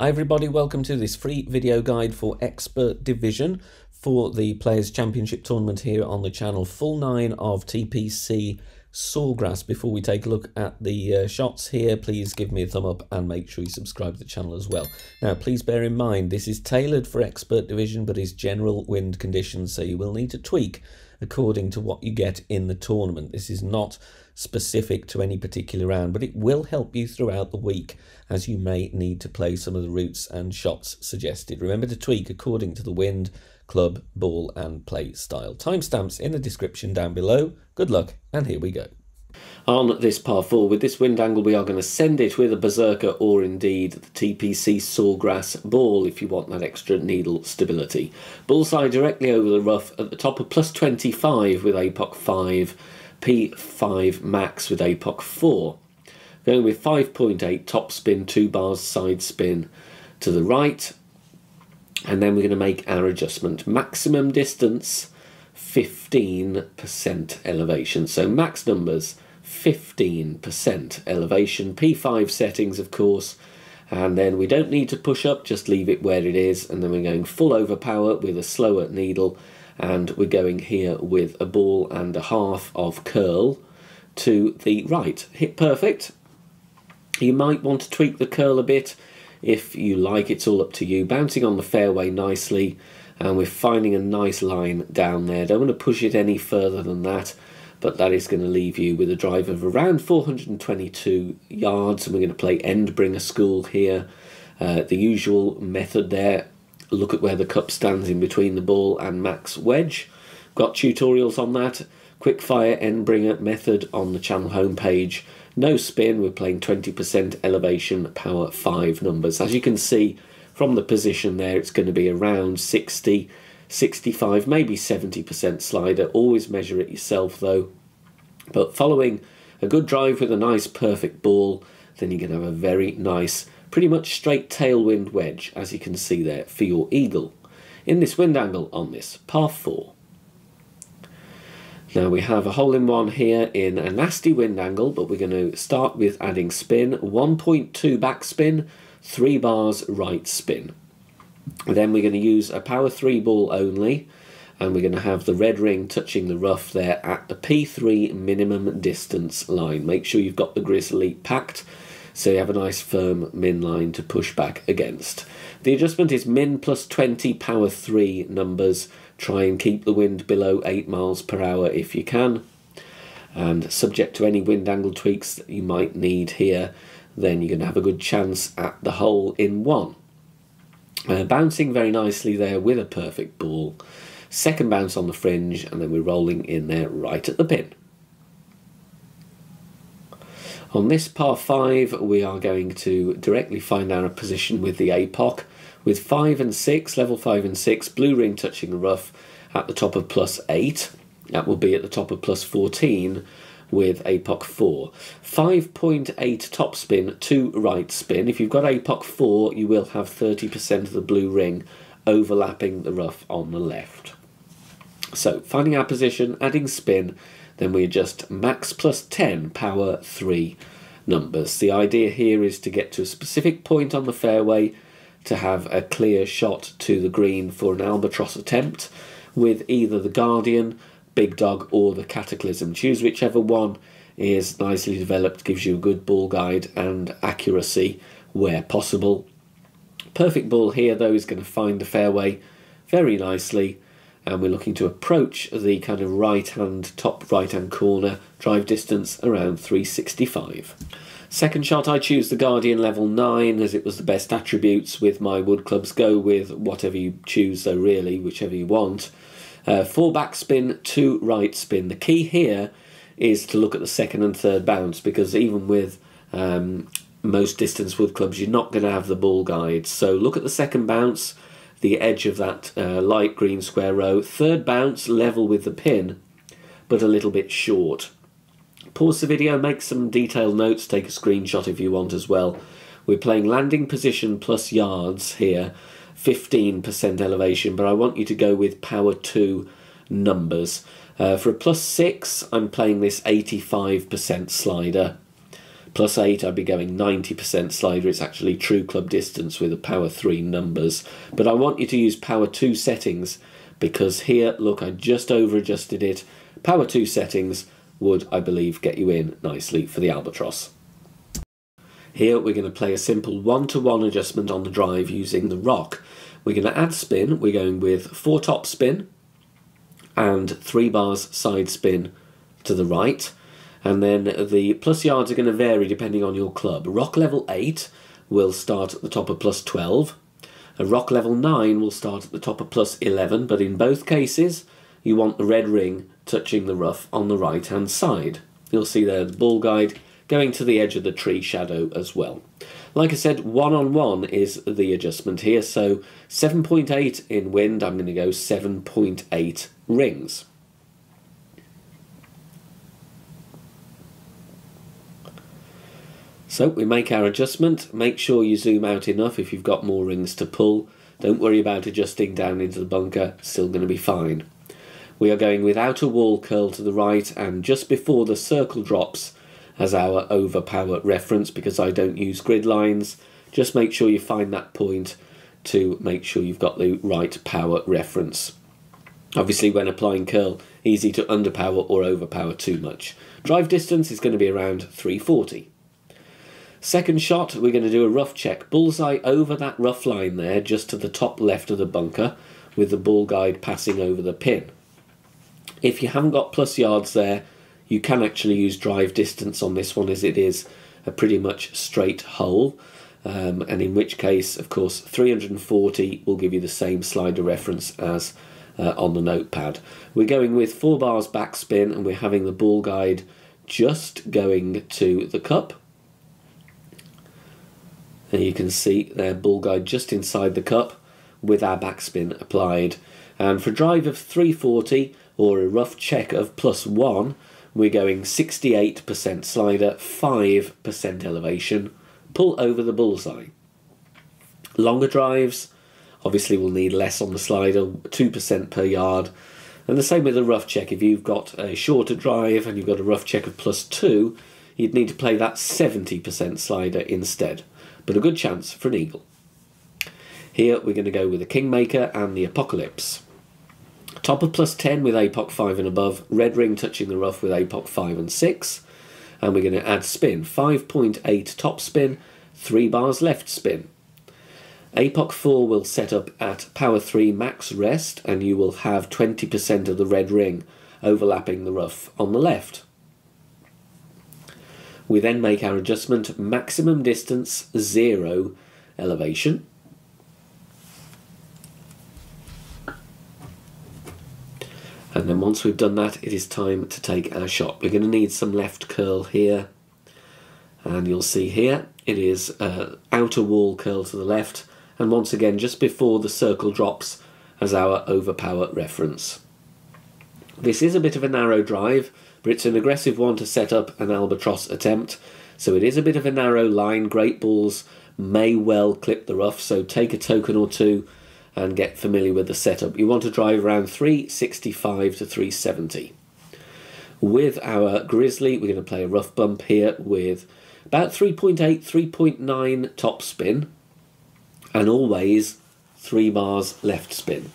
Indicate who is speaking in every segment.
Speaker 1: Hi everybody, welcome to this free video guide for Expert Division for the Players Championship tournament here on the channel. Full 9 of TPC Sawgrass. Before we take a look at the shots here, please give me a thumb up and make sure you subscribe to the channel as well. Now please bear in mind this is tailored for Expert Division but is general wind conditions, so you will need to tweak according to what you get in the tournament. This is not specific to any particular round, but it will help you throughout the week as you may need to play some of the routes and shots suggested. Remember to tweak according to the wind, club, ball and play style. Timestamps in the description down below. Good luck, and here we go. On this par 4, with this wind angle, we are going to send it with a berserker or indeed the TPC Sawgrass ball if you want that extra needle stability. Bullseye directly over the rough at the top of +25 with APOC 5, P5 max with APOC 4. Going with 5.8 top spin, 2 bars side spin to the right. And then we're going to make our adjustment. Maximum distance, 15% elevation. So max numbers, 15% elevation. P5 settings, of course. And then we don't need to push up, just leave it where it is. And then we're going full overpower with a slower needle. And we're going here with a ball and a half of curl to the right. Hit perfect. You might want to tweak the curl a bit if you like, it's all up to you. Bouncing on the fairway nicely, and we're finding a nice line down there. Don't want to push it any further than that, but that is going to leave you with a drive of around 422 yards, and we're going to play end bringer school here. The usual method there, look at where the cup stands in between the ball and max wedge. Got tutorials on that. Quick fire end bringer method on the channel homepage. No spin, we're playing 20% elevation, power 5 numbers. As you can see from the position there, it's going to be around 60, 65, maybe 70% slider. Always measure it yourself though. But following a good drive with a nice perfect ball, then you're going to have a very nice, pretty much straight tailwind wedge, as you can see there, for your eagle in this wind angle on this par 4. Now we have a hole-in-one here in a nasty wind angle, but we're going to start with adding spin, 1.2 backspin, 3 bars right spin. Then we're going to use a power 3 ball only, and we're going to have the red ring touching the rough there at the P3 minimum distance line. Make sure you've got the grizzly packed, so you have a nice firm min line to push back against. The adjustment is min +20 power 3 numbers. Try and keep the wind below 8 miles per hour if you can. And subject to any wind angle tweaks that you might need here, then you're going to have a good chance at the hole-in-one. Bouncing very nicely there with a perfect ball. Second bounce on the fringe, and then we're rolling in there right at the pin. On this par 5, we are going to directly find our position with the APOC with 5 and 6, level 5 and 6, blue ring touching the rough at the top of +8. That will be at the top of +14 with APOC 4. 5.8 top spin, 2 right spin. If you've got APOC 4, you will have 30% of the blue ring overlapping the rough on the left. So, finding our position, adding spin, then we adjust max +10, power 3 numbers. The idea here is to get to a specific point on the fairway to have a clear shot to the green for an albatross attempt with either the Guardian, Big Dog or the Cataclysm. Choose whichever one is nicely developed, gives you a good ball guide and accuracy where possible. Perfect ball here though is going to find the fairway very nicely, and we're looking to approach the kind of top right hand corner, drive distance around 365. Second shot, I choose the Guardian level 9 as it was the best attributes with my wood clubs. Go with whatever you choose though, really, whichever you want. 4 backspin, 2 right spin. The key here is to look at the second and third bounce, because even with most distance wood clubs, you're not going to have the ball guide. So look at the second bounce, the edge of that light green square row. Third bounce, level with the pin, but a little bit short. Pause the video, make some detailed notes, take a screenshot if you want as well. We're playing landing position plus yards here, 15% elevation, but I want you to go with power 2 numbers. For a +6, I'm playing this 85% slider. Plus 8, I'd be going 90% slider. It's actually true club distance with a power 3 numbers. But I want you to use power 2 settings, because here, look, I just over adjusted it. Power 2 settings would, I believe, get you in nicely for the Albatross. Here we're going to play a simple 1-to-1 adjustment on the drive using the rock. We're going to add spin. We're going with 4 top spin and 3 bars side spin to the right. And then the plus yards are going to vary depending on your club. Rock level 8 will start at the top of plus 12. A rock level 9 will start at the top of plus 11, but in both cases you want the red ring touching the rough on the right hand side. You'll see there the ball guide going to the edge of the tree shadow as well. Like I said, 1-on-1 is the adjustment here, so 7.8 in wind, I'm going to go 7.8 rings. So we make our adjustment. Make sure you zoom out enough if you've got more rings to pull. Don't worry about adjusting down into the bunker, still going to be fine. We are going with outer wall curl to the right and just before the circle drops as our overpower reference, because I don't use grid lines. Just make sure you find that point to make sure you've got the right power reference. Obviously when applying curl, easy to underpower or overpower too much. Drive distance is going to be around 340. Second shot, we're going to do a rough check. Bullseye over that rough line there, just to the top left of the bunker, with the ball guide passing over the pin. If you haven't got plus yards there, you can actually use drive distance on this one, as it is a pretty much straight hole. And in which case, of course, 340 will give you the same slider reference as on the notepad. We're going with 4 bars backspin, and we're having the ball guide just going to the cup. And you can see their ball guide just inside the cup with our backspin applied. And for drive of 340 or a rough check of +1, we're going 68% slider, 5% elevation, pull over the bullseye. Longer drives obviously will need less on the slider, 2% per yard. And the same with a rough check. If you've got a shorter drive and you've got a rough check of +2, you'd need to play that 70% slider instead. But a good chance for an eagle. Here we're going to go with the Kingmaker and the Apocalypse. Top of +10 with APOC 5 and above, red ring touching the rough with APOC 5 and 6. And we're going to add spin, 5.8 top spin, 3 bars left spin. APOC 4 will set up at power 3 max rest, and you will have 20% of the red ring overlapping the rough on the left. We then make our adjustment, maximum distance 0 elevation. And then once we've done that, it is time to take our shot. We're going to need some left curl here. And you'll see here, it is outer wall curl to the left. And once again, just before the circle drops as our overpower reference. This is a bit of a narrow drive, but it's an aggressive one to set up an Albatross attempt. So it is a bit of a narrow line. Great balls may well clip the rough, so take a token or two and get familiar with the setup. You want to drive around 365 to 370. With our Grizzly, we're going to play a rough bump here with about 3.8, 3.9 top spin, and always 3 bars left spin.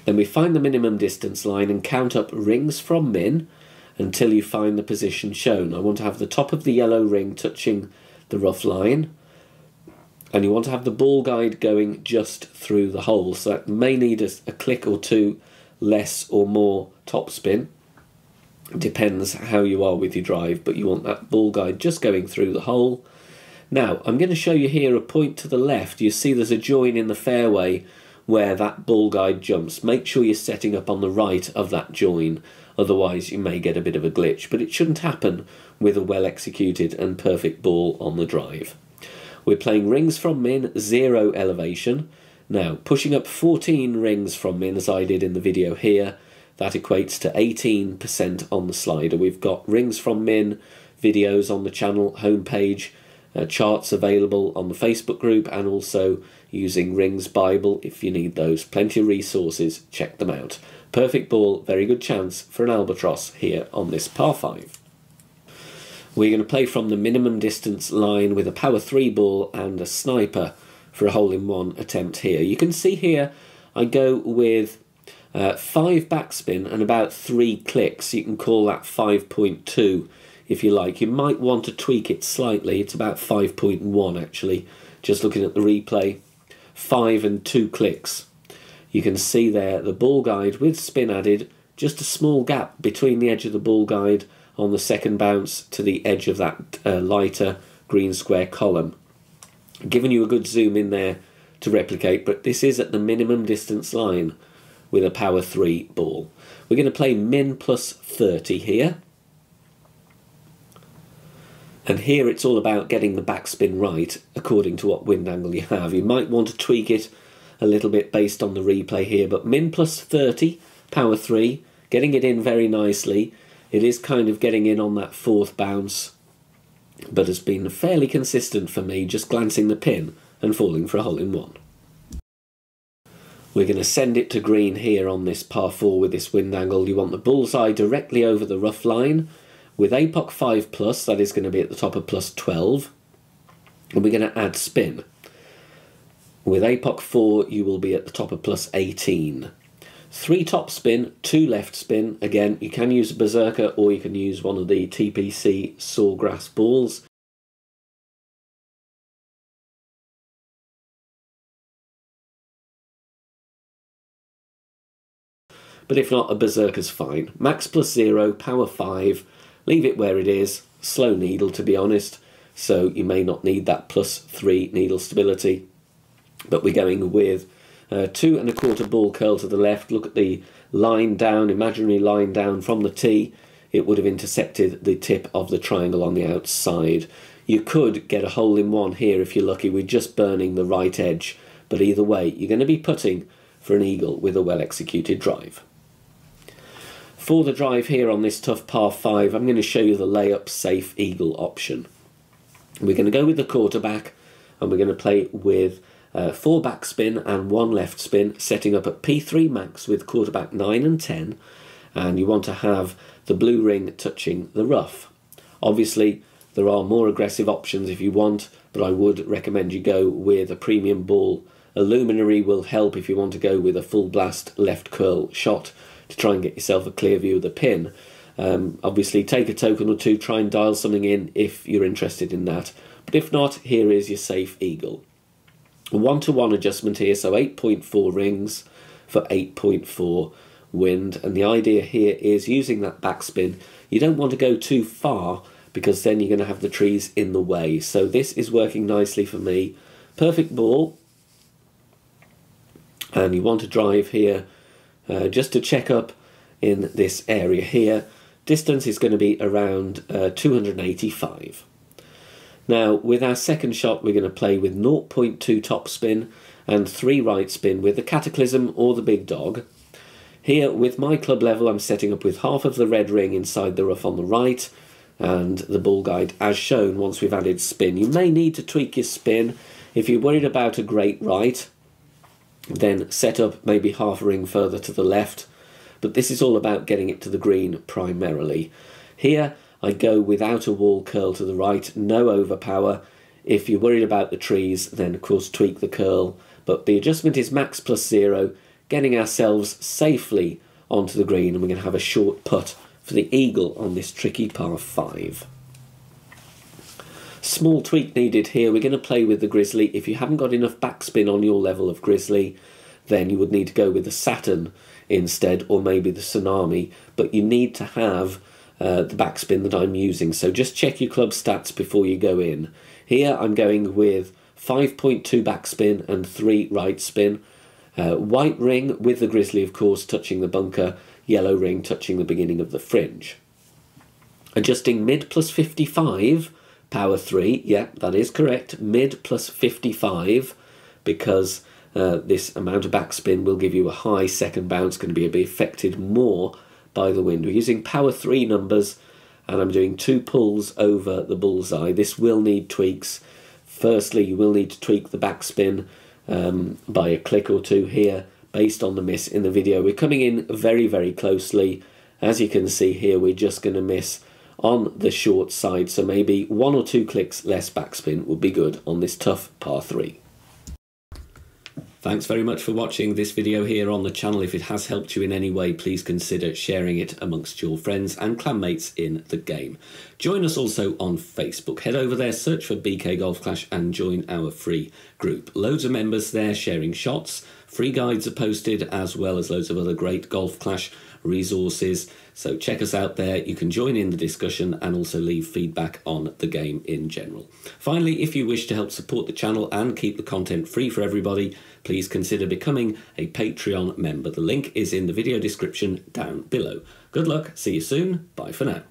Speaker 1: Then we find the minimum distance line and count up rings from min until you find the position shown. I want to have the top of the yellow ring touching the rough line, and you want to have the ball guide going just through the hole, so that may need a click or two less or more top spin. Depends how you are with your drive, but you want that ball guide just going through the hole. Now, I'm going to show you here a point to the left. You see there's a join in the fairway where that ball guide jumps. Make sure you're setting up on the right of that join, otherwise you may get a bit of a glitch, but it shouldn't happen with a well executed and perfect ball on the drive. We're playing rings from min, 0 elevation. Now, pushing up 14 rings from min, as I did in the video here, that equates to 18% on the slider. We've got rings from min videos on the channel homepage, charts available on the Facebook group, and also using Rings Bible if you need those. Plenty of resources, check them out. Perfect ball, very good chance for an Albatross here on this par 5. We're going to play from the minimum distance line with a power 3 ball and a sniper for a hole-in-one attempt here. You can see here I go with 5 backspin and about 3 clicks. You can call that 5.2 if you like. You might want to tweak it slightly. It's about 5.1 actually, just looking at the replay. 5 and 2 clicks. You can see there the ball guide with spin added, just a small gap between the edge of the ball guide on the second bounce to the edge of that lighter green square column. Giving you a good zoom in there to replicate, but this is at the minimum distance line with a power 3 ball. We're going to play min plus 30 here. And here it's all about getting the backspin right according to what wind angle you have. You might want to tweak it a little bit based on the replay here, but min plus 30, power 3, getting it in very nicely. It is kind of getting in on that 4th bounce, but has been fairly consistent for me, just glancing the pin and falling for a hole-in-one. We're going to send it to green here on this par 4 with this wind angle. You want the bullseye directly over the rough line. With APOC 5+, that is going to be at the top of plus 12. And we're going to add spin. With APOC 4, you will be at the top of plus 18. 3 top spin, 2 left spin. Again, you can use a berserker or you can use one of the TPC Sawgrass balls. But if not, a berserker's fine. Max plus 0, power 5, leave it where it is. Slow needle, to be honest, so you may not need that plus 3 needle stability. But we're going with 2 1/4 ball curl to the left. Look at the line down, imaginary line down from the tee. It would have intercepted the tip of the triangle on the outside. You could get a hole-in-one here if you're lucky with just burning the right edge. But either way, you're going to be putting for an eagle with a well-executed drive. For the drive here on this tough par 5, I'm going to show you the layup safe eagle option. We're going to go with the quarterback and we're going to play with 4 backspin and 1 left spin, setting up at P3 max with quarterback 9 and 10, and you want to have the blue ring touching the rough. Obviously, there are more aggressive options if you want, but I would recommend you go with a premium ball. A luminary will help if you want to go with a full blast left curl shot to try and get yourself a clear view of the pin. Obviously, take a token or 2, try and dial something in if you're interested in that. But if not, here is your safe eagle. A 1-to-1 adjustment here, so 8.4 rings for 8.4 wind. And the idea here is using that backspin. You don't want to go too far because then you're going to have the trees in the way. So this is working nicely for me. Perfect ball. And you want to drive here just to check up in this area here. Distance is going to be around 285. Now, with our second shot, we're going to play with 0.2 top spin and 3 right spin with the Cataclysm or the Big Dog. Here, with my club level, I'm setting up with half of the red ring inside the rough on the right and the ball guide as shown once we've added spin. You may need to tweak your spin. If you're worried about a great right, then set up maybe half a ring further to the left. But this is all about getting it to the green primarily. Here, I go without a wall curl to the right, no overpower. If you're worried about the trees, then of course tweak the curl. But the adjustment is max plus 0, getting ourselves safely onto the green, and we're going to have a short putt for the eagle on this tricky par 5. Small tweak needed here. We're going to play with the Grizzly. If you haven't got enough backspin on your level of Grizzly, then you would need to go with the Saturn instead, or maybe the Tsunami. But you need to have the backspin that I'm using. So just check your club stats before you go in. Here I'm going with 5.2 backspin and 3 right spin. White ring with the Grizzly, of course, touching the bunker. Yellow ring touching the beginning of the fringe. Adjusting mid plus 55. Power 3, yeah, that is correct. Mid plus 55, because this amount of backspin will give you a high second bounce, going to be affected more by the wind. We're using power 3 numbers, and I'm doing 2 pulls over the bullseye. This will need tweaks. Firstly, you will need to tweak the backspin by a click or 2 here, based on the miss in the video. We're coming in very, very closely. As you can see here, we're just going to miss on the short side, so maybe 1 or 2 clicks less backspin would be good on this tough par 3. Thanks very much for watching this video here on the channel. If it has helped you in any way, please consider sharing it amongst your friends and clanmates in the game. Join us also on Facebook. Head over there, search for BK Golf Clash and join our free group. Loads of members there sharing shots. Free guides are posted, as well as loads of other great Golf Clash resources. So check us out there. You can join in the discussion and also leave feedback on the game in general. Finally, if you wish to help support the channel and keep the content free for everybody, please consider becoming a Patreon member. The link is in the video description down below. Good luck, see you soon, bye for now.